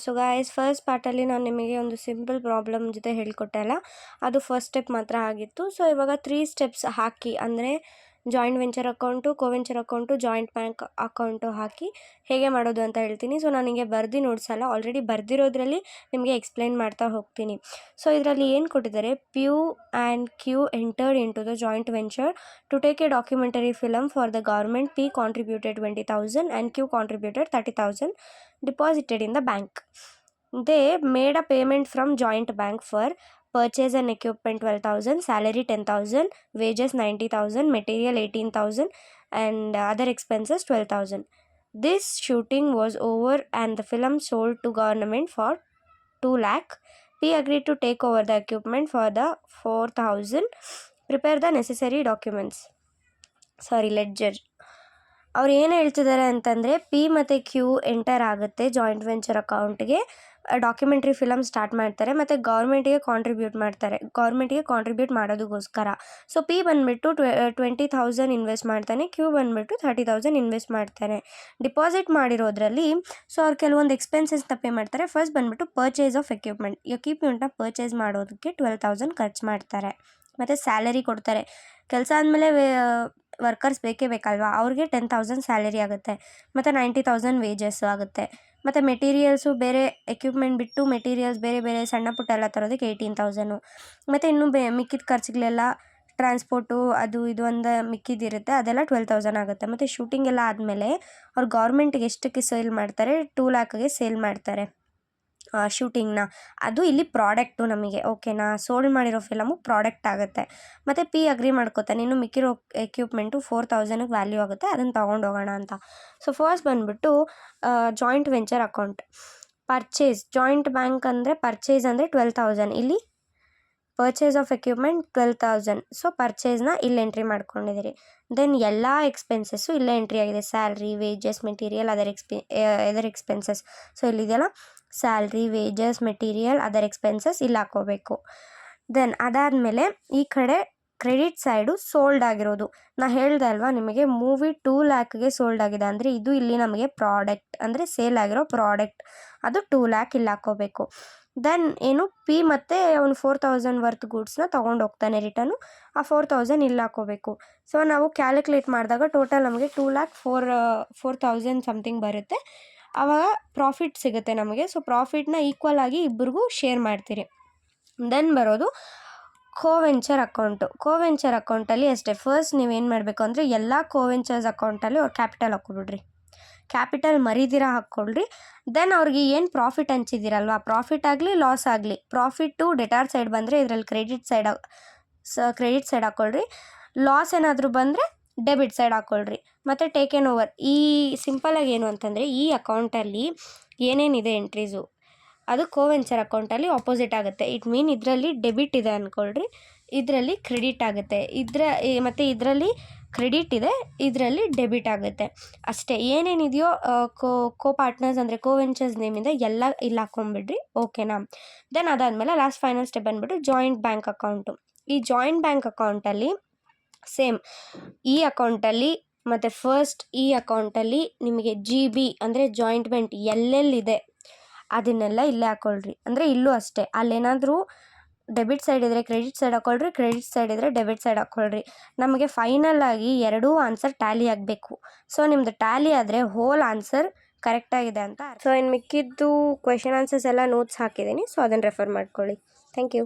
So guys, first ಪಾರ್ಟಲ್ಲಿ ನಾನು ನಿಮಗೆ ಒಂದು ಸಿಂಪಲ್ ಪ್ರಾಬ್ಲಮ್ ಜೊತೆ ಹೇಳಿಕೊಟ್ಟೆ ಅಲ್ಲ, ಅದು ಫಸ್ಟ್ ಸ್ಟೆಪ್ ಮಾತ್ರ ಆಗಿತ್ತು. ಸೊ ಇವಾಗ 3 ಸ್ಟೆಪ್ಸ್ ಹಾಕಿ, ಅಂದರೆ joint venture account, coventure account, joint bank account ಹಾಕಿ ಹೇಗೆ ಮಾಡೋದು ಅಂತ ಹೇಳ್ತೀನಿ. ಸೊ ನನಗೆ ಬರ್ದು ನೋಡ್ಸಲ್ಲ, ಆಲ್ರೆಡಿ ಬರ್ದಿರೋದ್ರಲ್ಲಿ ನಿಮಗೆ ಎಕ್ಸ್ಪ್ಲೈನ್ ಮಾಡ್ತಾ ಹೋಗ್ತೀನಿ. ಸೊ ಇದರಲ್ಲಿ ಏನು ಕೊಟ್ಟಿದ್ದಾರೆ, P and Q entered into the joint venture to take a documentary film for the government. P contributed 20,000 and Q contributed 30,000 deposited in the bank. They made a payment from joint bank for purchase and equipment 12,000, salary 10,000, wages 90,000, material 18,000 and other expenses 12,000. This shooting was over and the film sold to government for 2 lakh. P agreed to take over the equipment for the 4,000, prepare the necessary documents. Ledger. ಅವ್ರು ಏನು ಹೇಳ್ತಿದ್ದಾರೆ ಅಂತಂದರೆ, P ಮತ್ತು Q enter ಆಗುತ್ತೆ joint venture ಅಕೌಂಟ್ಗೆ, documentary film start ಮಾಡ್ತಾರೆ ಮತ್ತು ಗೌರ್ಮೆಂಟಿಗೆ contribute ಮಾಡೋದಕ್ಕೋಸ್ಕರ. ಸೊ ಪಿ ಬಂದುಬಿಟ್ಟು 20,000 ಇನ್ವೆಸ್ಟ್ ಮಾಡ್ತಾನೆ, ಕ್ಯೂ ಬಂದುಬಿಟ್ಟು 30,000 ಇನ್ವೆಸ್ಟ್ ಮಾಡ್ತಾನೆ. ಡಿಪಾಸಿಟ್ ಮಾಡಿರೋದ್ರಲ್ಲಿ ಸೊ ಅವ್ರು ಕೆಲವೊಂದು ಎಕ್ಸ್ಪೆನ್ಸಸ್ನ ಪೇ ಮಾಡ್ತಾರೆ. ಫಸ್ಟ್ ಬಂದುಬಿಟ್ಟು ಪರ್ಚೇಸ್ ಆಫ್ ಎಕ್ವಿಪ್ಮೆಂಟ್ನ ಪರ್ಚೇಸ್ ಮಾಡೋದಕ್ಕೆ 12,000 ಖರ್ಚು ಮಾಡ್ತಾರೆ. ಮತ್ತು ಸ್ಯಾಲರಿ ಕೊಡ್ತಾರೆ. ಕೆಲಸ ಆದಮೇಲೆ ವರ್ಕರ್ಸ್ ಬೇಕೇ ಬೇಕಲ್ವಾ, ಅವ್ರಿಗೆ 10,000 ಸ್ಯಾಲರಿ ಆಗುತ್ತೆ ಮತ್ತು 90,000 ವೇಜಸ್ಸು ಆಗುತ್ತೆ. ಮತ್ತು ಮೆಟೀರಿಯಲ್ಸು ಬೇರೆ, ಎಕ್ವಿಪ್ಮೆಂಟ್ ಬಿಟ್ಟು ಮೆಟೀರಿಯಲ್ಸ್ ಬೇರೆ ಬೇರೆ ಸಣ್ಣ ಪುಟ್ಟ ಎಲ್ಲ ತರೋದಕ್ಕೆ 18,000. ಮತ್ತು ಇನ್ನೂ ಮಿಕ್ಕಿದ ಖರ್ಚುಗಳೆಲ್ಲ ಟ್ರಾನ್ಸ್ಪೋರ್ಟು ಅದು ಇದು ಒಂದು ಮಿಕ್ಕಿದಿರುತ್ತೆ, ಅದೆಲ್ಲ 12,000 ಆಗುತ್ತೆ. ಮತ್ತು ಶೂಟಿಂಗ್ ಎಲ್ಲ ಆದಮೇಲೆ ಅವ್ರು ಗೌರ್ಮೆಂಟಿಗೆ ಎಷ್ಟಕ್ಕೆ ಸೇಲ್ ಮಾಡ್ತಾರೆ, 2 ಲ್ಯಾಕ್ಗೆ ಸೇಲ್ ಮಾಡ್ತಾರೆ ಶೂಟಿಂಗ್ನ. ಅದು ಇಲ್ಲಿ ಪ್ರಾಡಕ್ಟು ನಮಗೆ, ಓಕೆನಾ. ಸೋಲ್ಡ್ ಮಾಡಿರೋ ಫಿಲಮು ಪ್ರಾಡಕ್ಟ್ ಆಗುತ್ತೆ. ಮತ್ತು ಪಿ ಅಗ್ರಿ ಮಾಡ್ಕೋತಾನೆ, ಇನ್ನು ಮಿಕ್ಕಿರೋ ಎಕ್ವಿಪ್ಮೆಂಟು 4,000ಗೆ ವ್ಯಾಲ್ಯೂ ಆಗುತ್ತೆ, ಅದನ್ನು ತೊಗೊಂಡೋಗೋಣ ಅಂತ. ಸೊ ಫಸ್ಟ್ ಬಂದುಬಿಟ್ಟು joint venture account. Purchase, joint bank ಅಂದರೆ ಪರ್ಚೇಸ್ ಅಂದರೆ 12,000, ಇಲ್ಲಿ ಪರ್ಚೇಸ್ ಆಫ್ ಎಕ್ವಿಪ್ಮೆಂಟ್ 12,000. ಸೊ ಪರ್ಚೇಸ್ನ ಇಲ್ಲಿ ಎಂಟ್ರಿ ಮಾಡ್ಕೊಂಡಿದ್ದೀರಿ. ದೆನ್ ಎಲ್ಲ ಎಕ್ಸ್ಪೆನ್ಸಸ್ಸು ಇಲ್ಲೇ ಎಂಟ್ರಿ ಆಗಿದೆ, salary, wages, material, other expenses. So ಇಲ್ಲಿದೆಯಲ್ಲ, salary, wages, material, other expenses ಇಲ್ಲಿ ಹಾಕೋಬೇಕು. ದೆನ್ ಅದಾದಮೇಲೆ ಈ ಕಡೆ ಕ್ರೆಡಿಟ್ ಸೈಡು ಸೋಲ್ಡ್ ಆಗಿರೋದು. ನಾನು ಹೇಳ್ದೆ ಅಲ್ವಾ ನಿಮಗೆ, ಮೂವಿ 2 ಲ್ಯಾಕ್ಗೆ ಸೋಲ್ಡ್ ಆಗಿದೆ ಅಂದರೆ ಇದು ಇಲ್ಲಿ ನಮಗೆ ಪ್ರಾಡಕ್ಟ್, ಅಂದರೆ ಸೇಲ್ ಆಗಿರೋ ಪ್ರಾಡಕ್ಟ್, ಅದು 2 ಲ್ಯಾಕ್ ಇಲ್ಲಿ ಹಾಕೋಬೇಕು. ದೆನ್ ಏನು, ಪಿ ಮತ್ತು ಅವನು 4,000 ವರ್ತ್ ಗೂಡ್ಸ್ನ ತೊಗೊಂಡು ಹೋಗ್ತಾನೆ ರಿಟರ್ನು, ಆ 4,000 ಇಲ್ಲಿ ಹಾಕೋಬೇಕು. ಸೊ ನಾವು ಕ್ಯಾಲ್ಕುಲೇಟ್ ಮಾಡಿದಾಗ ಟೋಟಲ್ ನಮಗೆ 2,04,000 ಸಮಥಿಂಗ್ ಬರುತ್ತೆ. ಆವಾಗ ಪ್ರಾಫಿಟ್ ಸಿಗುತ್ತೆ ನಮಗೆ. ಸೊ ಪ್ರಾಫಿಟ್ನ ಈಕ್ವಲ್ ಆಗಿ ಇಬ್ಬರಿಗೂ ಶೇರ್ ಮಾಡ್ತೀರಿ. ದೆನ್ ಬರೋದು ಕೋವೆಂಚರ್ ಅಕೌಂಟಲ್ಲಿ ಅಷ್ಟೇ. ಫಸ್ಟ್ ನೀವೇನು ಮಾಡಬೇಕು ಅಂದರೆ, ಎಲ್ಲ ಕೋವೆಂಚರ್ಸ್ ಅಕೌಂಟಲ್ಲಿ ಅವ್ರು ಕ್ಯಾಪಿಟಲ್ ಹಾಕ್ಕೊಬಿಡ್ರಿ, ಕ್ಯಾಪಿಟಲ್ ಮರಿದಿರ ಹಾಕ್ಕೊಳ್ರಿ. ದೆನ್ ಅವ್ರಿಗೆ ಏನು ಪ್ರಾಫಿಟ್ ಹಂಚಿದ್ದೀರಲ್ವ, ಪ್ರಾಫಿಟ್ ಆಗಲಿ ಲಾಸ್ ಆಗಲಿ, ಪ್ರಾಫಿಟ್ಟು ಡೆಟಾರ್ ಸೈಡ್ ಬಂದರೆ ಇದರಲ್ಲಿ ಕ್ರೆಡಿಟ್ ಸೈಡ್ ಹಾಕ್ಕೊಳ್ರಿ. ಲಾಸ್ ಏನಾದರೂ ಬಂದರೆ ಡೆಬಿಟ್ ಸೈಡ್ ಹಾಕ್ಕೊಳ್ರಿ. ಮತ್ತು ಟೇಕನ್ ಓವರ್, ಈ ಸಿಂಪಲಾಗಿ ಏನು ಅಂತಂದರೆ, ಈ ಅಕೌಂಟಲ್ಲಿ ಏನೇನಿದೆ ಎಂಟ್ರೀಸು ಅದು ಕೋವೆಂಚರ್ ಅಕೌಂಟಲ್ಲಿ ಆಪೋಸಿಟ್ ಆಗುತ್ತೆ. ಇಟ್ ಮೀನ್ ಇದರಲ್ಲಿ ಡೆಬಿಟ್ ಇದೆ ಅಂದ್ಕೊಳ್ರಿ, ಇದರಲ್ಲಿ ಕ್ರೆಡಿಟ್ ಆಗುತ್ತೆ, ಮತ್ತು ಇದರಲ್ಲಿ ಕ್ರೆಡಿಟ್ ಇದೆ, ಇದರಲ್ಲಿ ಡೆಬಿಟ್ ಆಗುತ್ತೆ ಅಷ್ಟೇ. ಏನೇನಿದೆಯೋ ಕೋ ಪಾರ್ಟ್ನರ್ಸ್ ಅಂದರೆ ಕೋವೆಂಚರ್ಸ್ ನೇಮಿಂದ ಎಲ್ಲ ಇಲ್ಲಿ ಹಾಕ್ಕೊಂಬಿಡ್ರಿ, ಓಕೆನಾ. ದೆನ್ ಅದಾದಮೇಲೆ ಲಾಸ್ಟ್ ಫೈನಲ್ ಸ್ಟೆಪ್ ಬಂದುಬಿಟ್ಟು ಜಾಯಿಂಟ್ ಬ್ಯಾಂಕ್ ಅಕೌಂಟು. ಈ ಜಾಯಿಂಟ್ ಬ್ಯಾಂಕ್ ಅಕೌಂಟಲ್ಲಿ ಸೇಮ್ ಈ ಅಕೌಂಟಲ್ಲಿ ಮತ್ತು ಫಸ್ಟ್ ಈ ಅಕೌಂಟಲ್ಲಿ ನಿಮಗೆ GB ಅಂದರೆ ಜಾಯಿಂಟ್ಮೆಂಟ್ ಎಲ್ಲೆಲ್ಲಿದೆ ಅದನ್ನೆಲ್ಲ ಇಲ್ಲೇ ಹಾಕ್ಕೊಳ್ರಿ. ಅಂದರೆ ಇಲ್ಲೂ ಅಷ್ಟೇ, ಅಲ್ಲೇನಾದರೂ ಡೆಬಿಟ್ ಸೈಡ್ ಇದ್ದರೆ ಕ್ರೆಡಿಟ್ ಸೈಡ್ ಹಾಕ್ಕೊಳ್ರಿ, ಕ್ರೆಡಿಟ್ ಸೈಡ್ ಇದ್ದರೆ ಡೆಬಿಟ್ ಸೈಡ್ ಹಾಕ್ಕೊಳ್ರಿ. ನಮಗೆ ಫೈನಲ್ ಆಗಿ ಎರಡೂ ಆನ್ಸರ್ ಟ್ಯಾಲಿ ಆಗಬೇಕು. ಸೊ ನಿಮ್ಮದು ಟ್ಯಾಲಿ ಆದರೆ ಹೋಲ್ ಆನ್ಸರ್ ಕರೆಕ್ಟಾಗಿದೆ ಅಂತ. ಸೊ ಇನ್ನು ಮಿಕ್ಕಿದ್ದು ಕ್ವೆಶನ್ ಆನ್ಸರ್ಸ್ ಎಲ್ಲ ನೋಟ್ಸ್ ಹಾಕಿದ್ದೀನಿ, ಸೊ ಅದನ್ನು ರೆಫರ್ ಮಾಡ್ಕೊಳ್ಳಿ. Thank you.